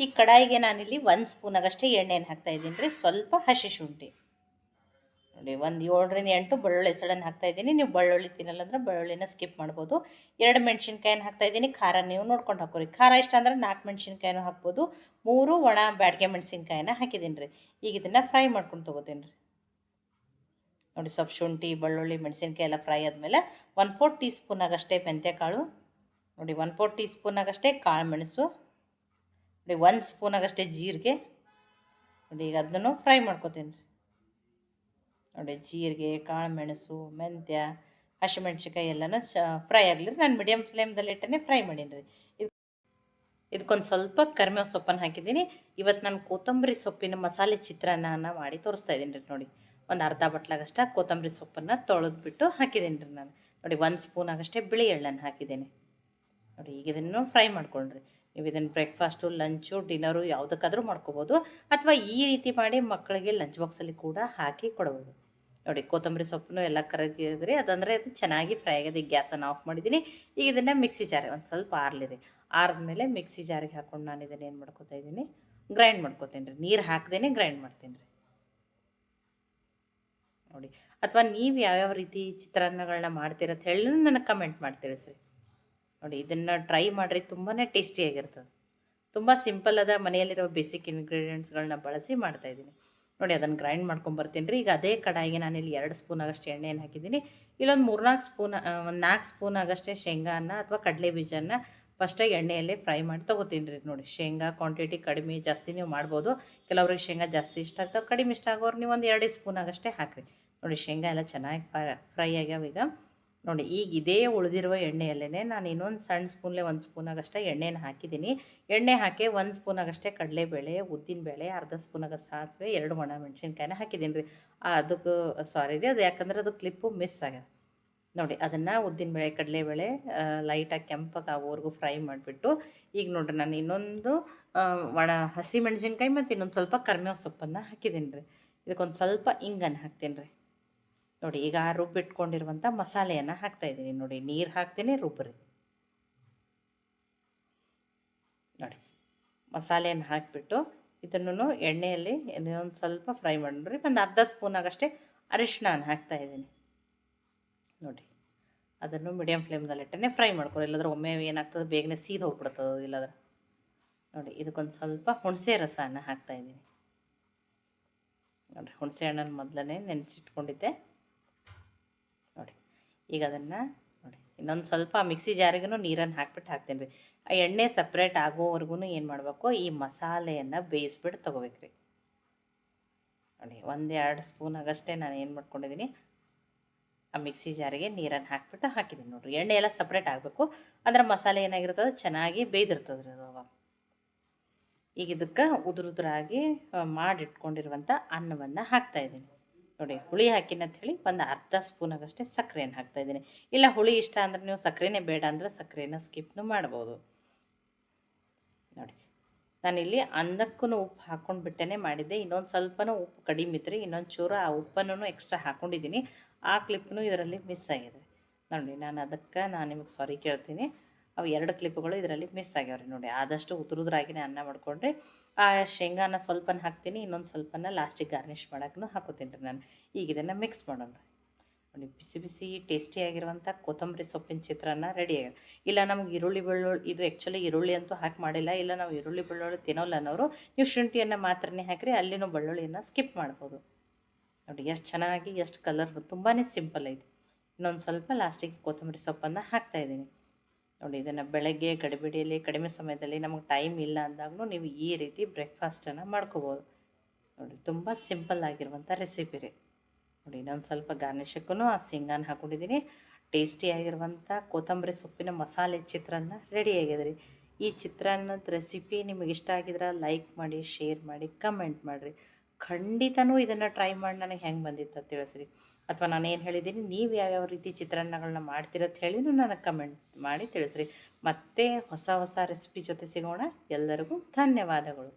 ಈ ಕಡಾಯಿಗೆ ನಾನಿಲ್ಲಿ 1 ಸ್ಪೂನಾಗಷ್ಟೇ ಎಣ್ಣೆಯನ್ನು ಹಾಕ್ತಾಯಿದ್ದೀನಿ ರೀ. ಸ್ವಲ್ಪ ಹಸಿ ಶುಂಠಿ ನೋಡಿ, ಒಂದು 7ರಿಂದ 8 ಬೆಳ್ಳುಳ್ಳಿ ಹೆಸಳನ್ನು ಹಾಕ್ತಾಯಿದ್ದೀನಿ. ನೀವು ಬೆಳ್ಳುಳ್ಳಿ ತಿನ್ನಲ್ಲ ಅಂದ್ರೆ ಬೆಳ್ಳುಳ್ಳಿನ ಸ್ಕಿಪ್ ಮಾಡ್ಬೋದು. 2 ಮೆಣಸಿನ್ಕಾಯನ್ನು ಹಾಕ್ತಾಯಿದ್ದೀನಿ. ಖಾರ ನೀವು ನೋಡ್ಕೊಂಡು ಹಾಕೋರಿ. ಖಾರ ಇಷ್ಟ ಅಂದ್ರೆ 4 ಮೆಣಸಿನ್ಕಾಯಿನೂ ಹಾಕ್ಬೋದು. 3 ಒಣ ಬ್ಯಾಡಗೆ ಮೆಣಸಿನ್ಕಾಯಿನ ಹಾಕಿದ್ದೀನಿ ರೀ. ಈಗ ಇದನ್ನು ಫ್ರೈ ಮಾಡ್ಕೊಂಡು ತೊಗೋತೀನಿ ರೀ. ನೋಡಿ, ಸ್ವಲ್ಪ ಶುಂಠಿ, ಬೆಳ್ಳುಳ್ಳಿ, ಮೆಣಸಿನ್ಕಾಯಿ ಎಲ್ಲ ಫ್ರೈ ಆದಮೇಲೆ 1/4 ಟೀ ಸ್ಪೂನಾಗಷ್ಟೇ ಮೆಂತ್ಯಕಾಳು, ನೋಡಿ 1/4 ಟೀ ಸ್ಪೂನಾಗಷ್ಟೇ ಕಾಳು ಮೆಣಸು, ನೋಡಿ 1 ಸ್ಪೂನಾಗಷ್ಟೇ ಜೀರಿಗೆ, ನೋಡಿ ಈಗ ಅದನ್ನು ಫ್ರೈ ಮಾಡ್ಕೊತೀನಿ ರೀ. ನೋಡಿ, ಜೀರಿಗೆ, ಕಾಳು ಮೆಣಸು, ಮೆಂತ್ಯ, ಹಸಿಮೆಣ್ಸಿಕಾಯಿ ಎಲ್ಲನೂ ಫ್ರೈ ಆಗಲಿ. ನಾನು ಮೀಡಿಯಮ್ ಫ್ಲೇಮ್ದಲ್ಲಿ ಇಟ್ಟೇ ಫ್ರೈ ಮಾಡೀನಿ ರೀ. ಇದಕ್ಕೊಂದು ಸ್ವಲ್ಪ ಕರಿಬೇವು ಸೊಪ್ಪನ್ನು ಹಾಕಿದ್ದೀನಿ. ಇವತ್ತು ನಾನು ಕೊತ್ತಂಬರಿ ಸೊಪ್ಪಿನ ಮಸಾಲೆ ಚಿತ್ರಾನ್ನ ಮಾಡಿ ತೋರಿಸ್ತಾ ಇದ್ದೀನಿ ರೀ. ನೋಡಿ, ಒಂದು ಅರ್ಧ ಬಟ್ಲಾಗಷ್ಟ ಕೊತ್ತಂಬರಿ ಸೊಪ್ಪನ್ನು ತೊಳೆದ್ಬಿಟ್ಟು ಹಾಕಿದ್ದೀನಿ ರೀ ನಾನು. ನೋಡಿ, 1 ಸ್ಪೂನಾಗಷ್ಟೇ ಬಿಳಿ ಎಳ್ಳನ್ನು ಹಾಕಿದ್ದೀನಿ. ನೋಡಿ, ಈಗ ಇದನ್ನು ಫ್ರೈ ಮಾಡ್ಕೊಂಡ್ರಿ. ನೀವು ಇದನ್ನು ಬ್ರೇಕ್ಫಾಸ್ಟು, ಲಂಚು, ಡಿನ್ನರು ಯಾವುದಕ್ಕಾದರೂ ಮಾಡ್ಕೋಬೋದು. ಅಥವಾ ಈ ರೀತಿ ಮಾಡಿ ಮಕ್ಕಳಿಗೆ ಲಂಚ್ ಬಾಕ್ಸಲ್ಲಿ ಕೂಡ ಹಾಕಿ ಕೊಡ್ಬೋದು. ನೋಡಿ, ಕೊತ್ತಂಬರಿ ಸೊಪ್ಪನ್ನು ಎಲ್ಲ ಕರಗಿದ್ರಿ. ಅದು ಚೆನ್ನಾಗಿ ಫ್ರೈ ಆಗಿದೆ. ಈಗ ಗ್ಯಾಸನ್ನು ಆಫ್ ಮಾಡಿದ್ದೀನಿ. ಈಗ ಇದನ್ನು ಮಿಕ್ಸಿ ಜಾರಿಗೆ ಒಂದು ಸ್ವಲ್ಪ ಆರಲಿರಿ. ಆರಿದ್ಮೇಲೆ ಮಿಕ್ಸಿ ಜಾರಿಗೆ ಹಾಕ್ಕೊಂಡು ನಾನು ಇದನ್ನು ಏನು ಮಾಡ್ಕೊತಾ ಇದ್ದೀನಿ, ಗ್ರೈಂಡ್ ಮಾಡ್ಕೊತೀನಿ ರೀ. ನೀರು ಹಾಕ್ದೇ ಗ್ರೈಂಡ್ ಮಾಡ್ತೀನಿ ರೀ. ನೋಡಿ, ಅಥವಾ ನೀವು ಯಾವ್ಯಾವ ರೀತಿ ಚಿತ್ರಾನ್ನಗಳನ್ನ ಮಾಡ್ತೀರತ್ತ ಹೇಳಿ ನನಗೆ ಕಮೆಂಟ್ ಮಾಡಿ ತಿಳಿಸ್ರಿ. ನೋಡಿ, ಇದನ್ನು ಟ್ರೈ ಮಾಡಿರಿ. ತುಂಬಾ ಟೇಸ್ಟಿಯಾಗಿರ್ತದೆ. ತುಂಬ ಸಿಂಪಲ್ ಅದ. ಮನೆಯಲ್ಲಿರೋ ಬೇಸಿಕ್ ಇಂಗ್ರೀಡಿಯೆಂಟ್ಸ್ಗಳನ್ನ ಬಳಸಿ ಮಾಡ್ತಾಯಿದ್ದೀನಿ. ನೋಡಿ, ಅದನ್ನು ಗ್ರೈಂಡ್ ಮಾಡ್ಕೊಂಬರ್ತೀನಿ ರೀ. ಈಗ ಅದೇ ಕಡಾಯಿಗೆ ನಾನಿಲ್ಲಿ 2 ಸ್ಪೂನಾಗಷ್ಟೇ ಎಣ್ಣೆಯನ್ನು ಹಾಕಿದ್ದೀನಿ. ಇಲ್ಲೊಂದು 3-4 ಸ್ಪೂನ್, ಒಂದು 4 ಸ್ಪೂನಾಗಷ್ಟೇ ಶೇಂಗಾನ ಅಥವಾ ಕಡಲೆ ಬೀಜನ ಫಸ್ಟಾಗಿ ಎಣ್ಣೆಯಲ್ಲೇ ಫ್ರೈ ಮಾಡಿ ತೊಗೋತೀನಿ ರೀ. ನೋಡಿ, ಶೇಂಗಾ ಕ್ವಾಂಟಿಟಿ ಕಡಿಮೆ ಜಾಸ್ತಿ ನೀವು ಮಾಡ್ಬೋದು. ಕೆಲವ್ರಿಗೆ ಶೇಂಗಾ ಜಾಸ್ತಿ ಇಷ್ಟ ಆಗ್ತಾವೆ. ಕಡಿಮೆ ಇಷ್ಟ ಆಗೋರು ನೀವು ಒಂದು 2 ಸ್ಪೂನಾಗಷ್ಟೇ ಹಾಕಿರಿ. ನೋಡಿ, ಶೇಂಗಾ ಎಲ್ಲ ಚೆನ್ನಾಗಿ ಫ್ರೈ ಆಗ್ಯಾವ. ಈಗ ನೋಡಿ, ಈಗ ಇದೇ ಉಳಿದಿರುವ ಎಣ್ಣೆಯಲ್ಲೇ ನಾನು ಇನ್ನೊಂದು ಸಣ್ಣ ಸ್ಪೂನ್ಲೆ 1 ಸ್ಪೂನಾಗಷ್ಟೇ ಎಣ್ಣೆನ ಹಾಕಿದ್ದೀನಿ. ಎಣ್ಣೆ ಹಾಕಿ 1 ಸ್ಪೂನಾಗಷ್ಟೇ ಕಡಲೆಬೇಳೆ, ಉದ್ದಿನಬೇಳೆ, ಅರ್ಧ ಸ್ಪೂನಾಗ ಸಾಸಿವೆ, 2 ಒಣ ಮೆಣಸಿನ್ಕಾಯಿನ ಹಾಕಿದ್ದೀನಿ ರೀ. ಅದಕ್ಕೂ ಸಾರಿ ರೀ, ಅದು ಯಾಕಂದ್ರೆ ಅದು ಕ್ಲಿಪ್ಪು ಮಿಸ್ ಆಗ್ಯದ. ನೋಡಿ, ಅದನ್ನು ಉದ್ದಿನಬೇಳೆ, ಕಡಲೆಬೇಳೆ ಲೈಟಾಗಿ ಕೆಂಪಗೆ ಆಗೋವರೆಗೂ ಫ್ರೈ ಮಾಡಿಬಿಟ್ಟು, ಈಗ ನೋಡಿರಿ ನಾನು ಇನ್ನೊಂದು ಒಣ ಹಸಿ ಮೆಣಸಿನ್ಕಾಯಿ ಮತ್ತು ಇನ್ನೊಂದು ಸ್ವಲ್ಪ ಕರಿಬೇವು ಸೊಪ್ಪನ್ನು ಹಾಕಿದ್ದೀನಿ ರೀ. ಇದಕ್ಕೊಂದು ಸ್ವಲ್ಪ ಇಂಗನ್ನು ಹಾಕ್ತೀನಿ ರೀ. ನೋಡಿ, ಈಗ ರುಬ್ಬಿಟ್ಕೊಂಡಿರುವಂಥ ಮಸಾಲೆಯನ್ನು ಹಾಕ್ತಾಯಿದ್ದೀನಿ. ನೋಡಿ, ನೀರು ಹಾಕ್ತೀನಿ, ರುಬ್ಬ್ರಿ. ನೋಡಿ, ಮಸಾಲೆಯನ್ನು ಹಾಕಿಬಿಟ್ಟು ಇದನ್ನು ಎಣ್ಣೆಯಲ್ಲಿ ಒಂದು ಸ್ವಲ್ಪ ಫ್ರೈ ಮಾಡಿರಿ. ಒಂದು ಅರ್ಧ ಸ್ಪೂನಾಗಷ್ಟೇ ಅರಿಶಿನ ಹಾಕ್ತಾಯಿದ್ದೀನಿ. ನೋಡಿ, ಅದನ್ನು ಮೀಡಿಯಮ್ ಫ್ಲೇಮ್ದಲ್ಲಿಟ್ಟೇ ಫ್ರೈ ಮಾಡ್ಕೊರಿ. ಇಲ್ಲಾಂದ್ರೆ ಒಮ್ಮೆ ಏನಾಗ್ತದೆ, ಬೇಗನೆ ಸೀದು ಹೋಗ್ಬಿಡ್ತದೆ. ಇಲ್ಲಾಂದ್ರೆ ನೋಡಿ, ಇದಕ್ಕೊಂದು ಸ್ವಲ್ಪ ಹುಣಸೆ ರಸನ ಹಾಕ್ತಾಯಿದ್ದೀನಿ. ನೋಡಿ, ಹುಣಸೆ ಹಣ್ಣನ್ನು ಮೊದಲೇ ನೆನೆಸಿಟ್ಕೊಂಡಿದ್ದೆ. ನೋಡಿ, ಈಗ ಅದನ್ನು ನೋಡಿ ಇನ್ನೊಂದು ಸ್ವಲ್ಪ ಮಿಕ್ಸಿ ಜಾರಿಗೂ ನೀರನ್ನು ಹಾಕ್ಬಿಟ್ಟು ಹಾಕ್ತೀನಿ ರೀ. ಆ ಎಣ್ಣೆ ಸಪ್ರೇಟ್ ಆಗೋವರೆಗೂ ಏನು ಮಾಡಬೇಕು, ಈ ಮಸಾಲೆಯನ್ನು ಬೇಯಿಸ್ಬಿಟ್ಟು ತೊಗೋಬೇಕು ರೀ. ನೋಡಿ, 1-2 ಸ್ಪೂನಾಗಷ್ಟೇ ನಾನು ಏನು ಮಾಡ್ಕೊಂಡಿದ್ದೀನಿ, ಆ ಮಿಕ್ಸಿ ಜಾರಿಗೆ ನೀರನ್ನು ಹಾಕ್ಬಿಟ್ಟು ಹಾಕಿದ್ದೀನಿ. ನೋಡಿರಿ, ಎಣ್ಣೆ ಎಲ್ಲ ಸಪ್ರೇಟ್ ಆಗಬೇಕು. ಅಂದ್ರೆ ಮಸಾಲೆ ಏನಾಗಿರ್ತದೆ, ಚೆನ್ನಾಗಿ ಬೇಯ್ದಿರ್ತದೆ ರೀ ಅದು ಅವಾಗ. ಈಗ ಇದಕ್ಕೆ ಉದುರಾಗಿ ಮಾಡಿಟ್ಕೊಂಡಿರುವಂಥ ಅನ್ನವನ್ನು ಹಾಕ್ತಾಯಿದ್ದೀನಿ. ನೋಡಿ, ಹುಳಿ ಹಾಕಿನಂತ ಹೇಳಿ ಒಂದು ಅರ್ಧ ಸ್ಪೂನಾಗಷ್ಟೇ ಸಕ್ಕರೆಯನ್ನು ಹಾಕ್ತಾಯಿದ್ದೀನಿ. ಇಲ್ಲ ಹುಳಿ ಇಷ್ಟ ಅಂದ್ರೆ ನೀವು ಸಕ್ಕರೆನೇ ಬೇಡ ಅಂದರೆ ಸಕ್ಕರೆನ ಸ್ಕಿಪ್ನು ಮಾಡ್ಬೋದು. ನೋಡಿ, ನಾನಿಲ್ಲಿ ಅನ್ನಕ್ಕೂ ಉಪ್ಪು ಹಾಕ್ಕೊಂಡು ಬಿಟ್ಟೇ ಮಾಡಿದ್ದೆ. ಇನ್ನೊಂದು ಸ್ವಲ್ಪನೂ ಉಪ್ಪು ಕಡಿಮೆ ಇತ್ತು. ಇನ್ನೊಂದು ಚೂರು ಆ ಉಪ್ಪನ್ನು ಎಕ್ಸ್ಟ್ರಾ ಹಾಕ್ಕೊಂಡಿದ್ದೀನಿ. ಆ ಕ್ಲಿಪ್ನು ಇದರಲ್ಲಿ ಮಿಸ್ ಆಗಿದೆ. ನೋಡಿ, ನಾನು ನಿಮಗೆ ಸಾರಿ ಕೇಳ್ತೀನಿ. ಅವು 2 ಕ್ಲಿಪ್ಗಳು ಇದರಲ್ಲಿ ಮಿಸ್ ಆಗ್ಯಾವ ರೀ. ನೋಡಿ, ಆದಷ್ಟು ಉದುರಾಗಿನೇ ಅನ್ನ ಮಾಡ್ಕೊಂಡ್ರೆ ಆ ಶೇಂಗಾನ ಸ್ವಲ್ಪನ ಹಾಕ್ತೀನಿ. ಇನ್ನೊಂದು ಸ್ವಲ್ಪನ ಲಾಸ್ಟಿಗೆ ಗಾರ್ನಿಷ್ ಮಾಡೋಕ್ಕೂ ಹಾಕೋತೀನಿ ರೀ ನಾನು. ಈಗ ಇದನ್ನು ಮಿಕ್ಸ್ ಮಾಡೋಣ. ನೋಡಿ, ಬಿಸಿ ಬಿಸಿ ಟೇಸ್ಟಿಯಾಗಿರುವಂಥ ಕೊತ್ತಂಬರಿ ಸೊಪ್ಪಿನ ಚಿತ್ರಾನ್ನ ರೆಡಿ ಆಗಿದೆ. ಇಲ್ಲ ನಮ್ಗೆ ಈರುಳ್ಳಿ ಬೆಳ್ಳುಳ್ಳಿ, ಇದು ಆ್ಯಕ್ಚುಲಿ ಈರುಳ್ಳಿ ಅಂತೂ ಹಾಕಿ ಮಾಡಿಲ್ಲ. ಇಲ್ಲ ನಾವು ಈರುಳ್ಳಿ ಬೆಳ್ಳುಳ್ಳಿ ತಿನ್ನೋಲ್ಲ ಅನ್ನೋರು ನೀವು ಶುಂಠಿಯನ್ನು ಮಾತ್ರನೇ ಹಾಕಿರಿ. ಅಲ್ಲಿನೂ ಬೆಳ್ಳುಳ್ಳಿಯನ್ನು ಸ್ಕಿಪ್ ಮಾಡ್ಬೋದು. ನೋಡಿ, ಎಷ್ಟು ಚೆನ್ನಾಗಿ, ಎಷ್ಟು ಕಲರ್, ತುಂಬಾ ಸಿಂಪಲ್ ಐತಿ. ಇನ್ನೊಂದು ಸ್ವಲ್ಪ ಲಾಸ್ಟಿಗೆ ಕೊತ್ತಂಬರಿ ಸೊಪ್ಪನ್ನು ಹಾಕ್ತಾಯಿದ್ದೀನಿ. ನೋಡಿ, ಇದನ್ನು ಬೆಳಗ್ಗೆ ಗಡಿಬಿಡಿಯಲ್ಲಿ ಕಡಿಮೆ ಸಮಯದಲ್ಲಿ ನಮಗೆ ಟೈಮ್ ಇಲ್ಲ ಅಂದಾಗೂ ನೀವು ಈ ರೀತಿ ಬ್ರೇಕ್ಫಾಸ್ಟನ್ನು ಮಾಡ್ಕೋಬೋದು. ನೋಡಿ, ತುಂಬ ಸಿಂಪಲ್ ಆಗಿರುವಂಥ ರೆಸಿಪಿ ರೀ. ನೋಡಿ, ಇನ್ನೊಂದು ಸ್ವಲ್ಪ ಗಾರ್ನಿಷಕ್ಕೂ ಆ ಶೇಂಗಾನ ಹಾಕ್ಕೊಂಡಿದ್ದೀನಿ. ಟೇಸ್ಟಿಯಾಗಿರುವಂಥ ಕೊತ್ತಂಬರಿ ಸೊಪ್ಪಿನ ಮಸಾಲೆ ಚಿತ್ರಾನ್ನ ರೆಡಿ ಆಗಿದೆ ರೀ. ಈ ಚಿತ್ರಾನ್ನದ ರೆಸಿಪಿ ನಿಮಗೆ ಇಷ್ಟ ಆಗಿದ್ರೆ ಲೈಕ್ ಮಾಡಿ, ಶೇರ್ ಮಾಡಿ, ಕಮೆಂಟ್ ಮಾಡಿರಿ. ಖಂಡಿತನೂ ಇದನ್ನು ಟ್ರೈ ಮಾಡಿ ನನಗೆ ಹೆಂಗೆ ಬಂದಿತ್ತು ಅಂತ ತಿಳಿಸ್ರಿ. ಅಥವಾ ನಾನು ಏನು ಹೇಳಿದ್ದೀನಿ, ನೀವು ಯಾವ್ಯಾವ ರೀತಿ ಚಿತ್ರಾನ್ನಗಳನ್ನ ಮಾಡ್ತೀರತ್ತ ಹೇಳಿನೂ ನನಗೆ ಕಮೆಂಟ್ ಮಾಡಿ ತಿಳಿಸ್ರಿ. ಮತ್ತೆ ಹೊಸ ಹೊಸ ರೆಸಿಪಿ ಜೊತೆ ಸಿಗೋಣ. ಎಲ್ಲರಿಗೂ ಧನ್ಯವಾದಗಳು.